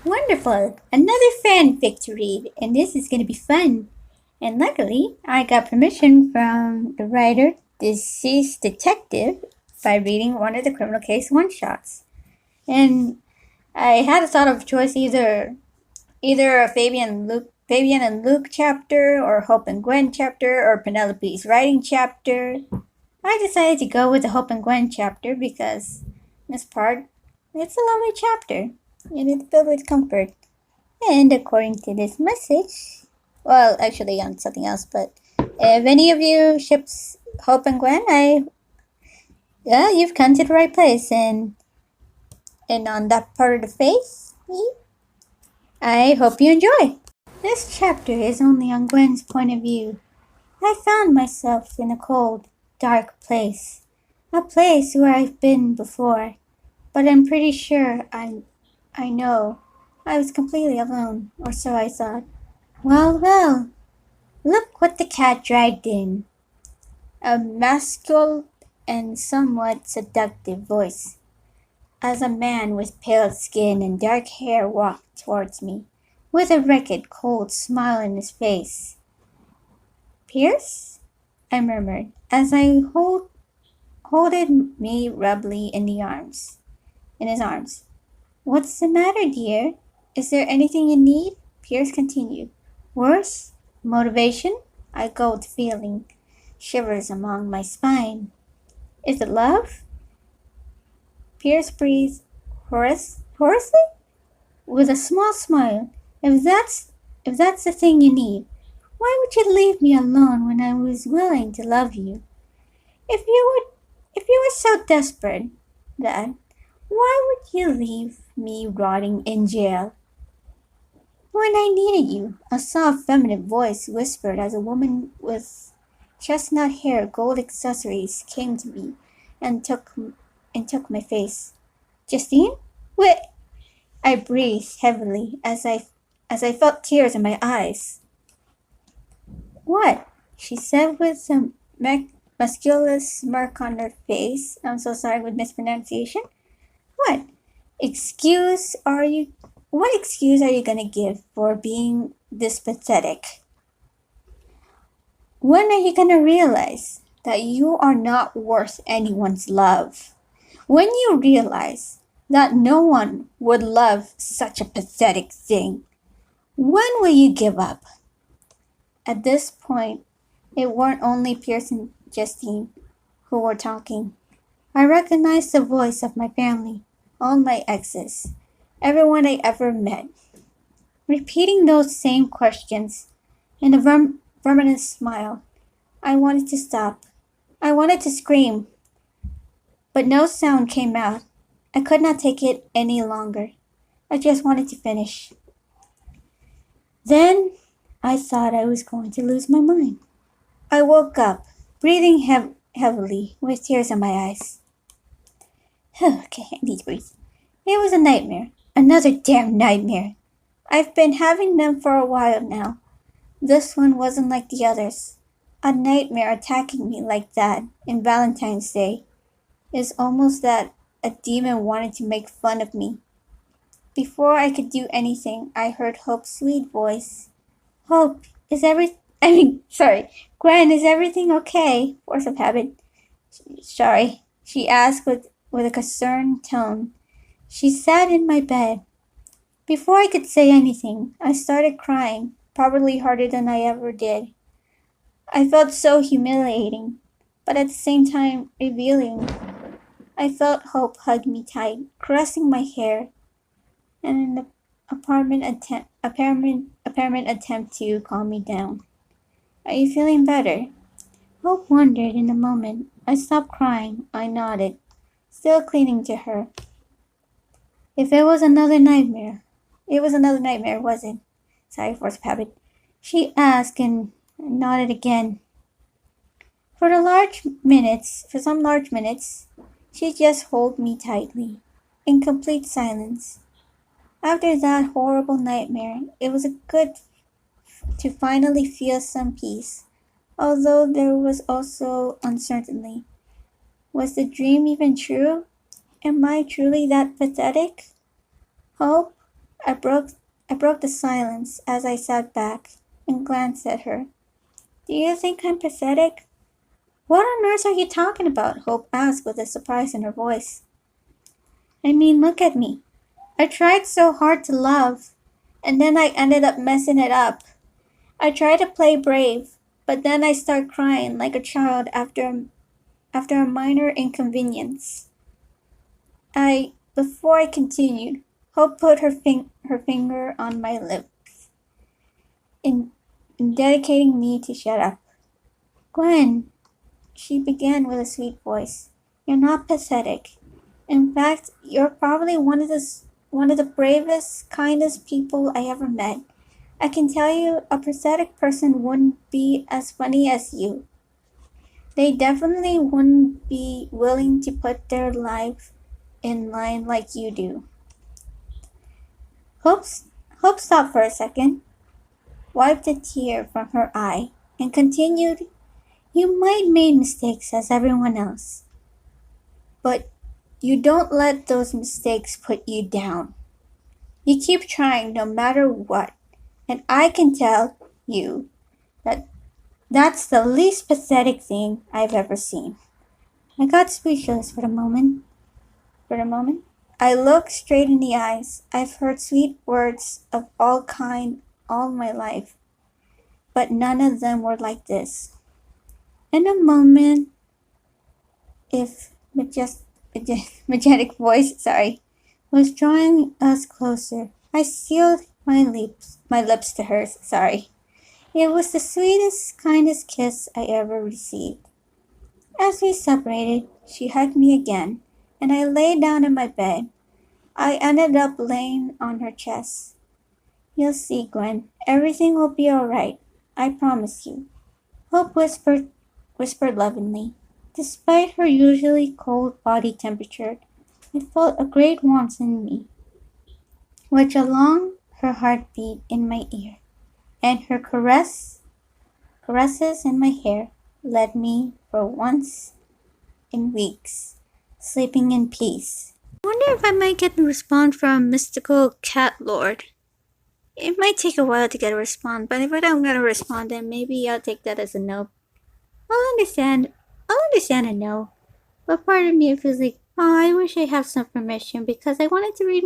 Wonderful! Another fanfic to read, and this is going to be fun. And luckily, I got permission from the writer, DeseasedDetective, by reading one of the criminal case one-shots. And I had a thought of choice either a Fabian and Luke chapter, or Hope and Gwen chapter, or Penelope's writing chapter. I decided to go with the Hope and Gwen chapter because this part, it's a lovely chapter, and it's filled with comfort. And according to this message, well, actually on something else, but if any of you ships Hope and Gwen, you've come to the right place, and on that part of the face, I hope you enjoy. This chapter is only on Gwen's point of view. I found myself in a cold, dark place. A place where I've been before, but I'm pretty sure I know I was completely alone, or so I thought. Well, well, look what the cat dragged in. A masculine and somewhat seductive voice, as a man with pale skin and dark hair walked towards me, with a wicked, cold smile on his face. Pierce? I murmured, as I holded me rubbly in his arms. What's the matter, dear? Is there anything you need? Pierce continued. Worse? Motivation? I gulped, feeling shivers along my spine. Is it love? Pierce breathed hoarsely, with a small smile. If that's the thing you need, why would you leave me alone when I was willing to love you? If you were so desperate, Dad, why would you leave me rotting in jail? When I needed you, a soft feminine voice whispered as a woman with chestnut hair, gold accessories came to me and took my face. Justine? Wait! I breathed heavily as I felt tears in my eyes. What? She said with a muscular smirk on her face. I'm so sorry with mispronunciation. What excuse are you gonna give for being this pathetic? When are you gonna realize that you are not worth anyone's love? When you realize that no one would love such a pathetic thing, when will you give up? At this point, it weren't only Pierce and Justine who were talking. I recognized the voice of my family, all my exes, everyone I ever met, repeating those same questions in a permanent smile. I wanted to stop. I wanted to scream, but no sound came out. I could not take it any longer. I just wanted to finish. Then I thought I was going to lose my mind. I woke up, breathing heavily, with tears in my eyes. Okay, I need to breathe. It was a nightmare. Another damn nightmare. I've been having them for a while now. This one wasn't like the others. A nightmare attacking me like that in Valentine's Day is almost that a demon wanted to make fun of me. Before I could do anything, I heard Hope's sweet voice. Hope, Gwen, is everything okay? Force of habit. Sorry, she asked with a concerned tone. She sat in my bed. Before I could say anything, I started crying, probably harder than I ever did. I felt so humiliating, but at the same time revealing. I felt Hope hug me tight, caressing my hair, and an apparent attempt to calm me down. Are you feeling better? Hope wondered in a moment. I stopped crying. I nodded, still clinging to her. If it was another nightmare, was it? Sorry, force of habit. She asked and nodded again. For some large minutes, she just held me tightly, in complete silence. After that horrible nightmare, it was good to finally feel some peace, although there was also uncertainty. Was the dream even true? Am I truly that pathetic? Hope, I broke the silence as I sat back and glanced at her. Do you think I'm pathetic? What on earth are you talking about? Hope asked with a surprise in her voice. I mean, look at me. I tried so hard to love, and then I ended up messing it up. I tried to play brave, but then I start crying like a child after a minor inconvenience. Before I continued, Hope put her finger on my lips, in dedicating me to shut up. Gwen, she began with a sweet voice, you're not pathetic. In fact, you're probably one of the bravest, kindest people I ever met. I can tell you, a pathetic person wouldn't be as funny as you. They definitely wouldn't be willing to put their life in line like you do. Hope stopped for a second, wiped a tear from her eye, and continued, you might make mistakes as everyone else, but you don't let those mistakes put you down. You keep trying no matter what, and I can tell you that that's the least pathetic thing I've ever seen. I got speechless for a moment. I looked straight in the eyes. I've heard sweet words of all kind all my life, but none of them were like this. In a moment, if majestic voice, was drawing us closer, I sealed my lips to hers, It was the sweetest, kindest kiss I ever received. As we separated, she hugged me again, and I lay down in my bed. I ended up laying on her chest. You'll see, Gwen. Everything will be all right. I promise you. Hope whispered lovingly. Despite her usually cold body temperature, I felt a great warmth in me, which along her heartbeat in my ear, and her caresses in my hair led me, for once in weeks, sleeping in peace. I wonder if I might get a response from Mystical Cat Lord. It might take a while to get a response, but if I don't get a response, then maybe I'll take that as a no. I'll understand a no. But part of me feels like, oh, I wish I have some permission because I wanted to read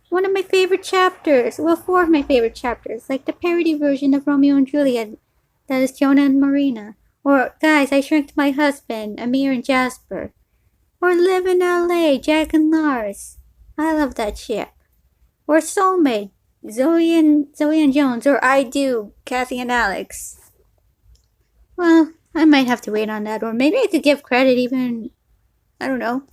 one of my favorite chapters. Well, four of my favorite chapters, like the parody version of Romeo and Juliet, that is Jonah and Marina. Or, Guys, I Shrunk My Husband, Amir and Jasper. Or Live in LA, Jack and Lars. I love that ship. Or Soulmate, Zoe and Jones. Or I Do, Kathy and Alex. Well, I might have to wait on that. Or maybe I could give credit even, I don't know,